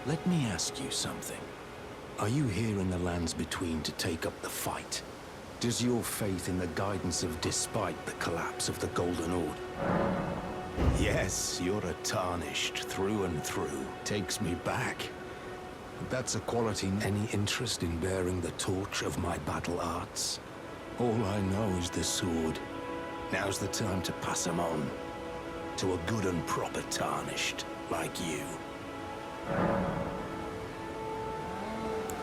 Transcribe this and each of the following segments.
Let me ask you something. Are you here in the lands between to take up the fight? Does your faith in the guidance of despite the collapse of the Golden Order? Yes, you're a tarnished through and through. Takes me back. That's a quality. Any interest in bearing the torch of my battle arts? All I know is the sword. Now's the time to pass 'em on. To a good and proper tarnished, like you.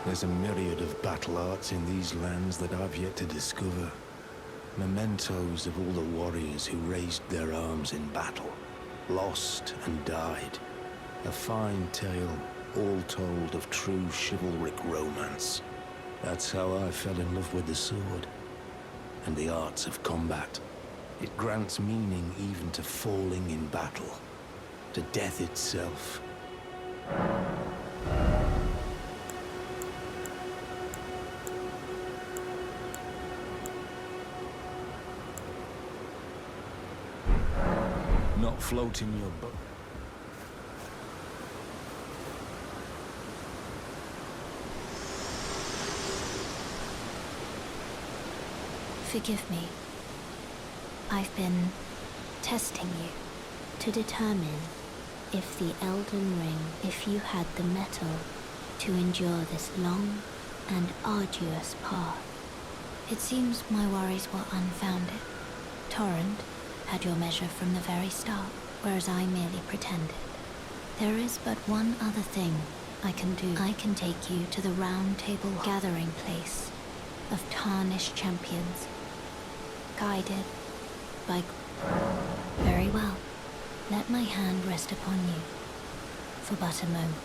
There's a myriad of battle arts in these lands that I've yet to discover. Mementos of all the warriors who raised their arms in battle, lost and died. A fine tale, all told of true chivalric romance. That's how I fell in love with the sword, and the arts of combat. It grants meaning even to falling in battle, to death itself. Not floating your boat. Forgive me. I've been testing you to determine if the Elden Ring, if you had the mettle to endure this long and arduous path. It seems my worries were unfounded. Torrent had your measure from the very start, whereas I merely pretended. There is but one other thing I can do. I can take you to the Round Table gathering place of tarnished champions, guided by... Very well. Let my hand rest upon you for but a moment.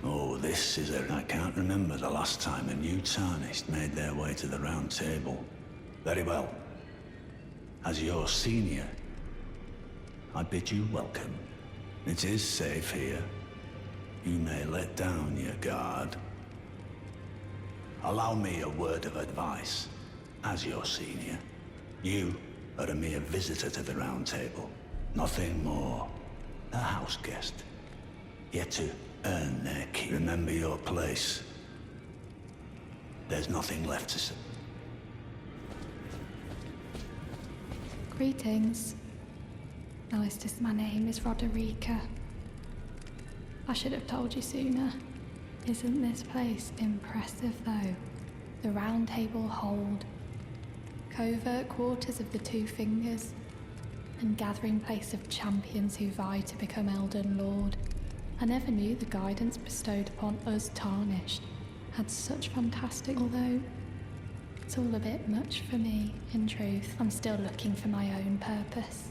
Oh, this is it. I can't remember the last time a new tarnished made their way to the Round Table. Very well. As your senior, I bid you welcome. It is safe here. You may let down your guard. Allow me a word of advice. As your senior, you are a mere visitor to the Round Table. Nothing more. A house guest. Yet to earn their keep. Remember your place. There's nothing left to say. Greetings. Alistair, my name is Roderica. I should have told you sooner. Isn't this place impressive, though? The Round Table hold, covert quarters of the Two Fingers, and gathering place of champions who vie to become Elden Lord. I never knew the guidance bestowed upon us tarnished had such fantastic, although it's all a bit much for me, in truth. I'm still looking for my own purpose.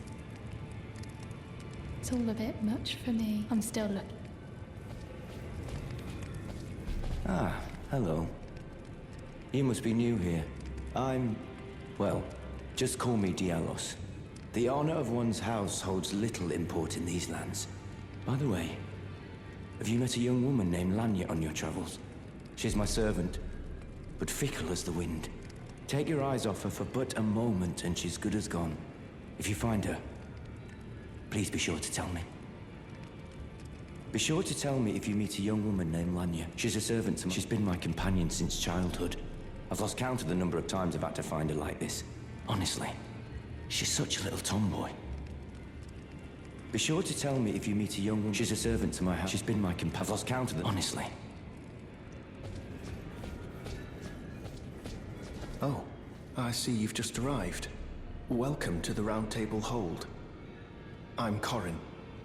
It's all a bit much for me. I'm still looking. Ah, hello. You must be new here. Well, just call me Dialos. The honor of one's house holds little import in these lands. By the way, have you met a young woman named Lanya on your travels? She's my servant, but fickle as the wind. Take your eyes off her for but a moment and she's good as gone. If you find her, please be sure to tell me. Be sure to tell me if you meet a young woman named Lanya. She's a servant to me. She's been my companion since childhood. I've lost count of the number of times I've had to find her like this. Honestly, she's such a little tomboy. Be sure to tell me if you meet a young woman. She's a servant to my house. She's been my companion. I've lost count of them. Honestly. Oh, I see you've just arrived. Welcome to the Round Table Hold. I'm Corin,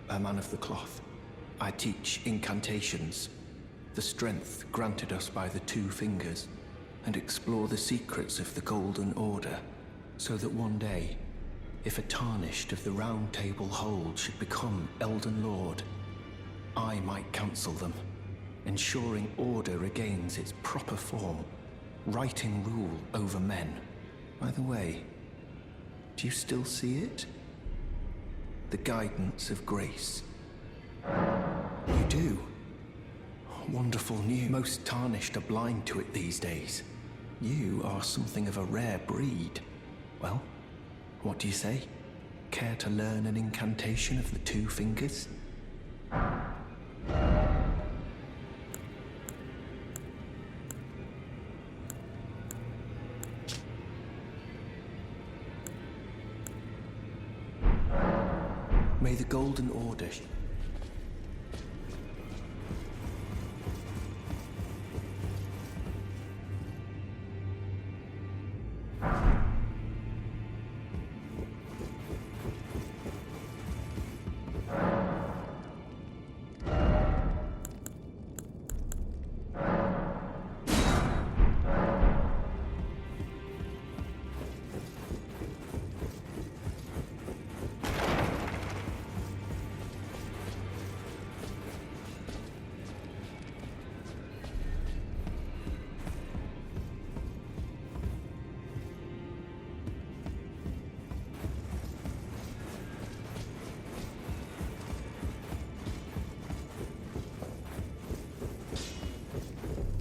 a man of the cloth. I teach incantations, the strength granted us by the Two Fingers, and explore the secrets of the Golden Order, so that one day, if a tarnished of the Round Table Hold should become Elden Lord, I might counsel them, ensuring order regains its proper form, righting rule over men. By the way, do you still see it? The guidance of grace, You do? Wonderful news. Most tarnished are blind to it these days. You are something of a rare breed. Well, what do you say? Care to learn an incantation of the two fingers? May the Golden Order...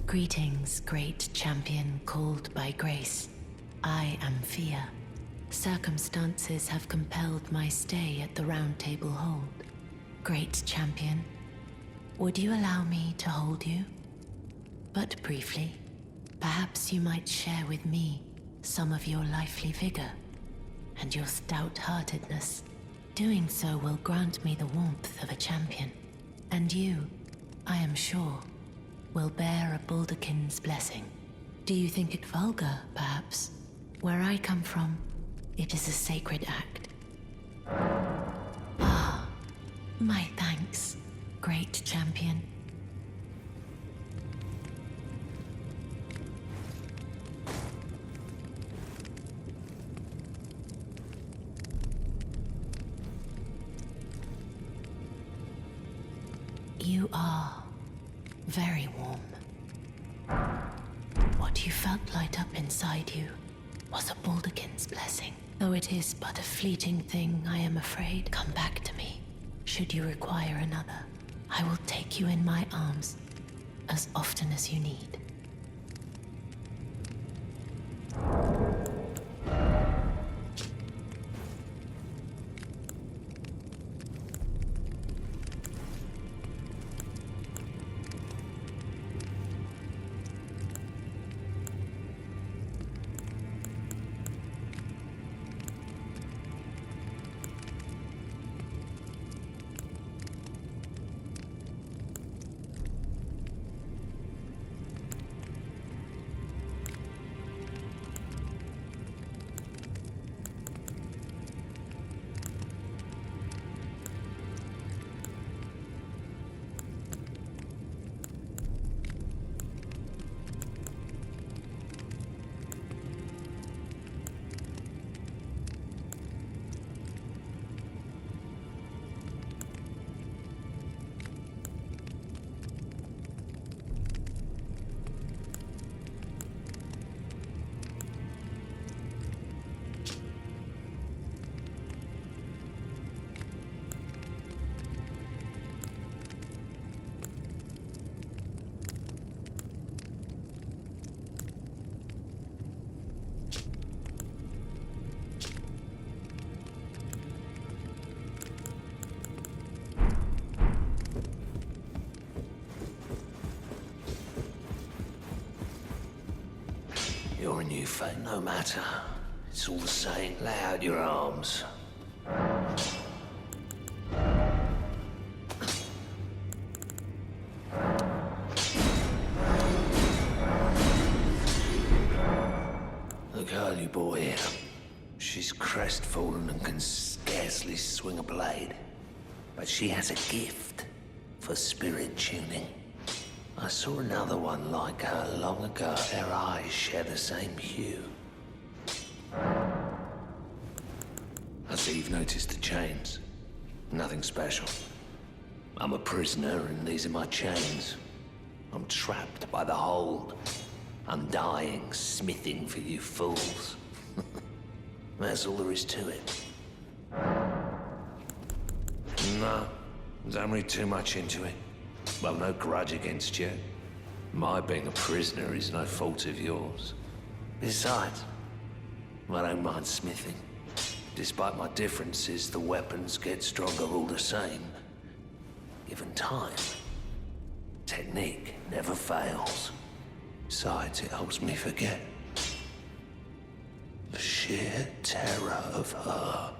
Greetings, great champion called by grace. I am Fia. Circumstances have compelled my stay at the Round Table Hold. Great champion, would you allow me to hold you? But briefly, perhaps you might share with me some of your lively vigor and your stout-heartedness. Doing so will grant me the warmth of a champion, and you, I am sure, will bear a Baldakin's blessing. Do you think it vulgar, perhaps? Where I come from, it is a sacred act. Ah, my thanks, great champion. You are very warm. What you felt light up inside you was a Baldakin's blessing. Though it is but a fleeting thing, I am afraid. Come back to me, should you require another. I will take you in my arms as often as you need. You're a new fate, no matter. It's all the same. Lay out your arms. The girl you brought here, she's crestfallen and can scarcely swing a blade. But she has a gift for spirit tuning. I saw another one like her long ago. Their eyes share the same hue. I see you've noticed the chains. Nothing special. I'm a prisoner and these are my chains. I'm trapped by the hold. I'm dying, smithing for you fools. That's all there is to it. No, Don't read too much into it. Well, no grudge against you. My being a prisoner is no fault of yours. Besides, I don't mind smithing. Despite my differences, the weapons get stronger all the same. Given time, technique never fails. Besides, it helps me forget the sheer terror of her.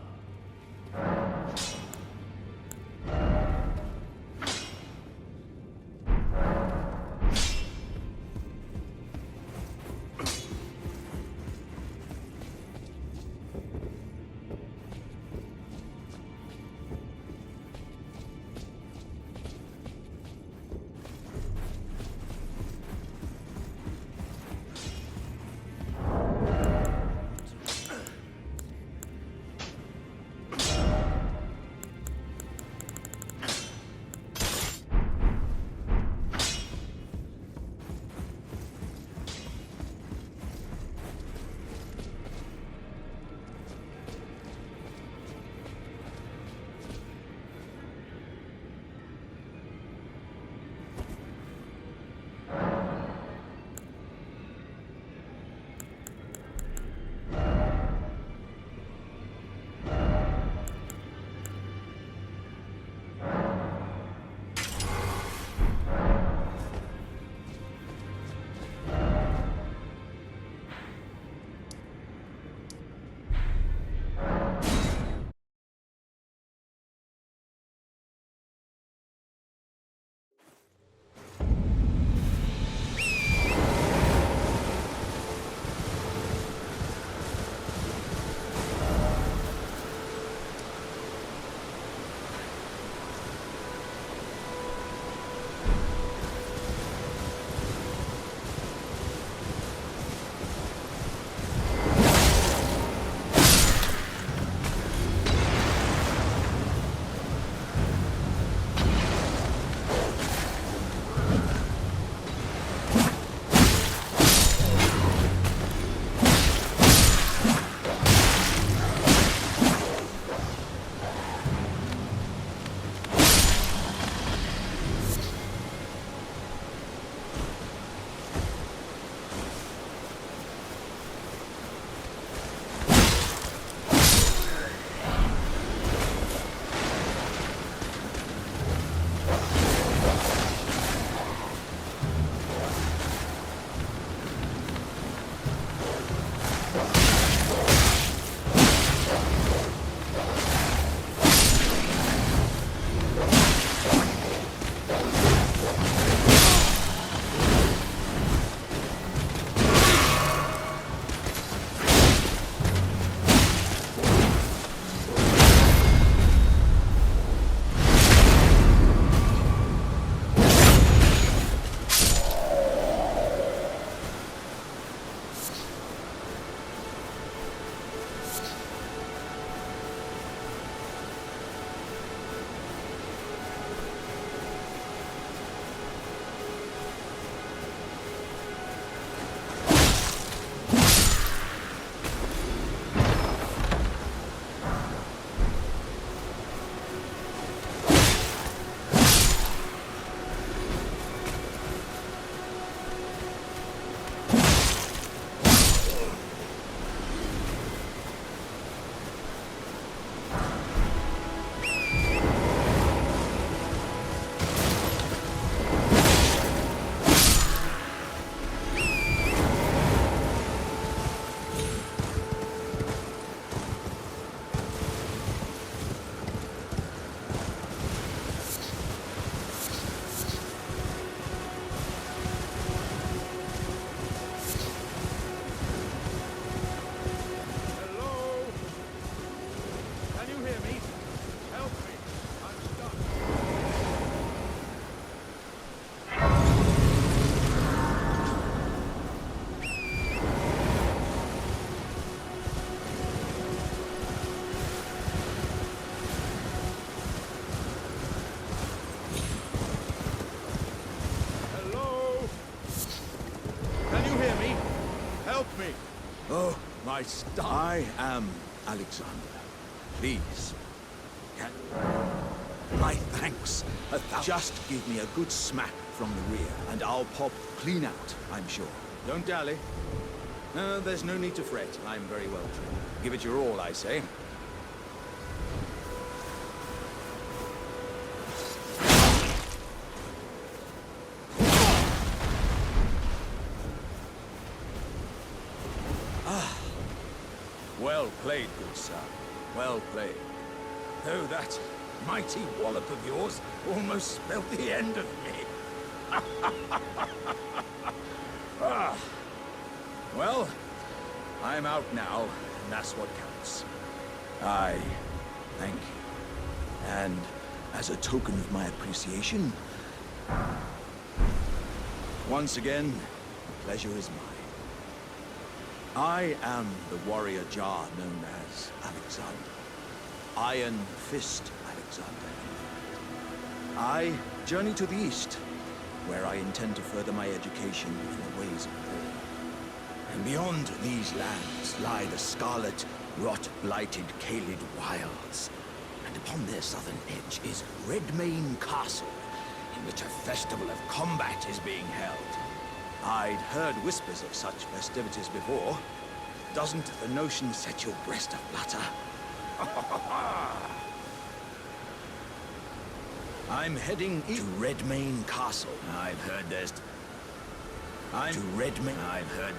I am Alexander. Please. My thanks. Just give me a good smack from the rear, and I'll pop clean out, I'm sure. Don't dally. No, there's no need to fret. I'm very well trained. Give it your all, I say. Well played, good sir. Well played. Though that mighty wallop of yours almost spelled the end of me. Ah. Well, I'm out now, and that's what counts. I thank you. And as a token of my appreciation, once again, the pleasure is mine. I am the warrior Jar known as Alexander. Iron Fist Alexander. I journey to the east, where I intend to further my education in the ways of war. And beyond these lands lie the scarlet, rot-blighted Caelid wilds. And upon their southern edge is Redmane Castle, in which a festival of combat is being held. I'd heard whispers of such festivities before. Doesn't the notion set your breast aflutter? I'm heading to Redmane Castle. I've heard there's... to Redmane... I've heard...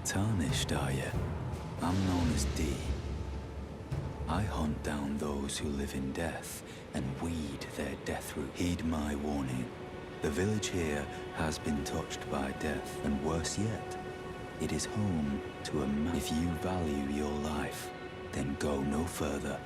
Tarnished, are you? I'm known as D. I hunt down those who live in death and weed their death root. Heed my warning. The village here has been touched by death, and worse yet, it is home to a man. If you value your life, then go no further.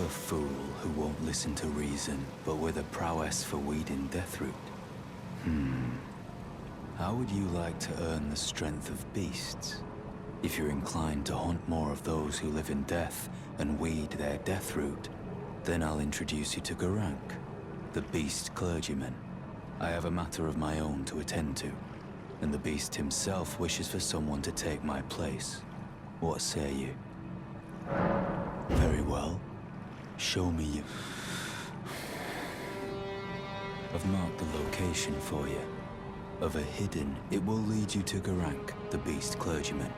A fool who won't listen to reason, but with a prowess for weeding Deathroot. How would you like to earn the strength of beasts? If you're inclined to hunt more of those who live in death and weed their Deathroot, then I'll introduce you to Garank, the beast clergyman. I have a matter of my own to attend to, and the beast himself wishes for someone to take my place. What say you? Very well. Show me you. I've marked the location for you. Of a hidden, it will lead you to Garank, the beast clergyman.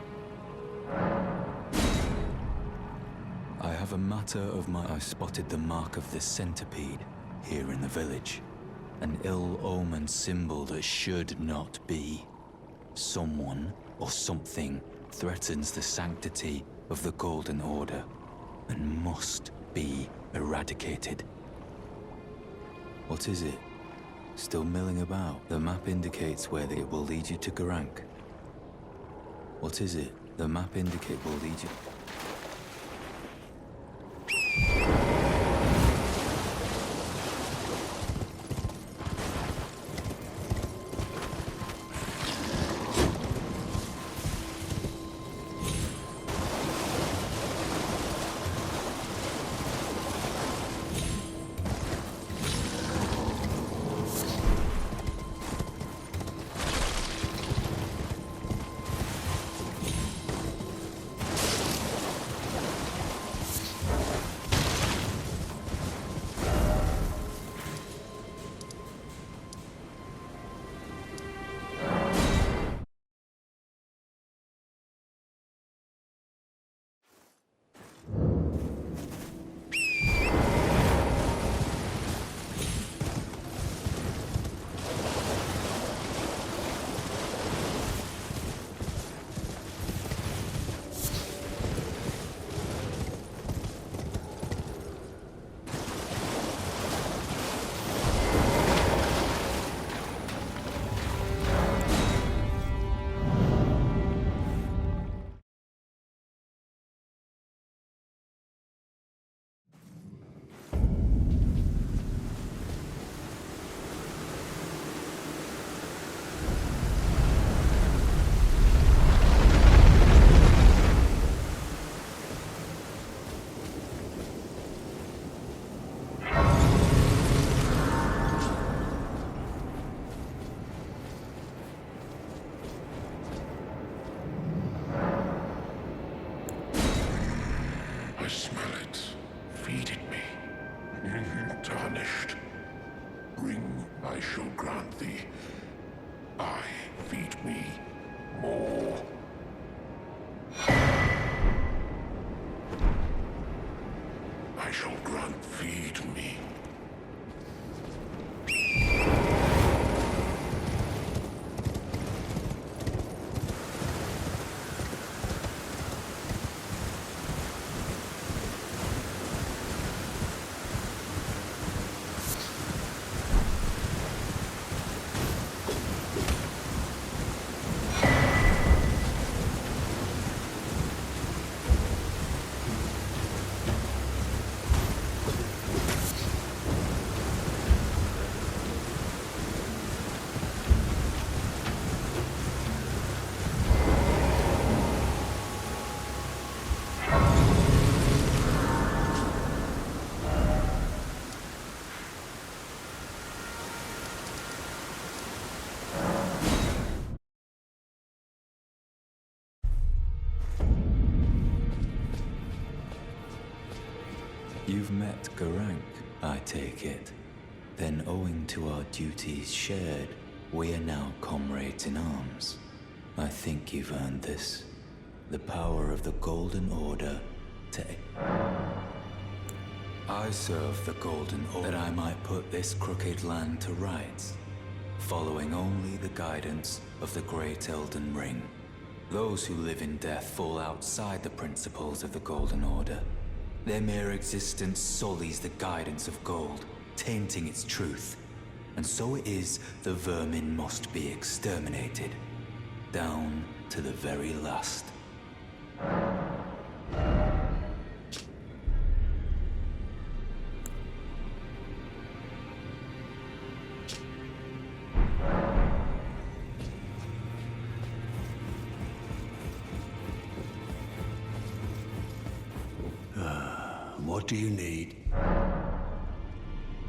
I have a matter of my... I spotted the mark of the centipede here in the village. An ill-omened symbol that should not be. Someone or something threatens the sanctity of the Golden Order and must be eradicated. What is it? Still milling about? The map indicates where it will lead you to Garank. What is it? The map indicates will lead you... You've met Garank, I take it. Then owing to our duties shared, we are now comrades in arms. I think you've earned this. The power of the Golden Order to... I serve the Golden Order that I might put this crooked land to rights, following only the guidance of the great Elden Ring. Those who live in death fall outside the principles of the Golden Order. Their mere existence sullies the guidance of gold, tainting its truth. And so it is the vermin must be exterminated, down to the very last. what do you need?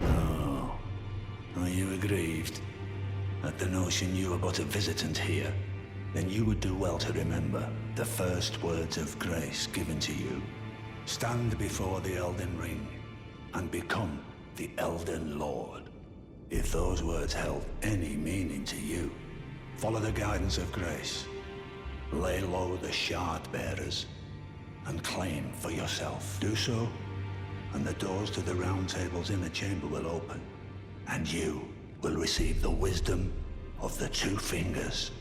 Oh, are you aggrieved at the notion you are but a visitant here? Then you would do well to remember the first words of grace given to you. Stand before the Elden Ring and become the Elden Lord. If those words held any meaning to you, follow the guidance of grace. Lay low the shard bearers and claim for yourself. Do so, and the doors to the Round Table's inner chamber will open, and you will receive the wisdom of the Two Fingers.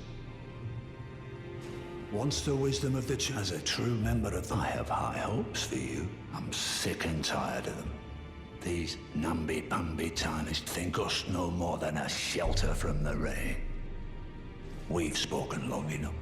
Once the wisdom of the as a true member of I have high hopes for you. I'm sick and tired of them. These namby-pamby tarnished think us no more than a shelter from the rain. We've spoken long enough.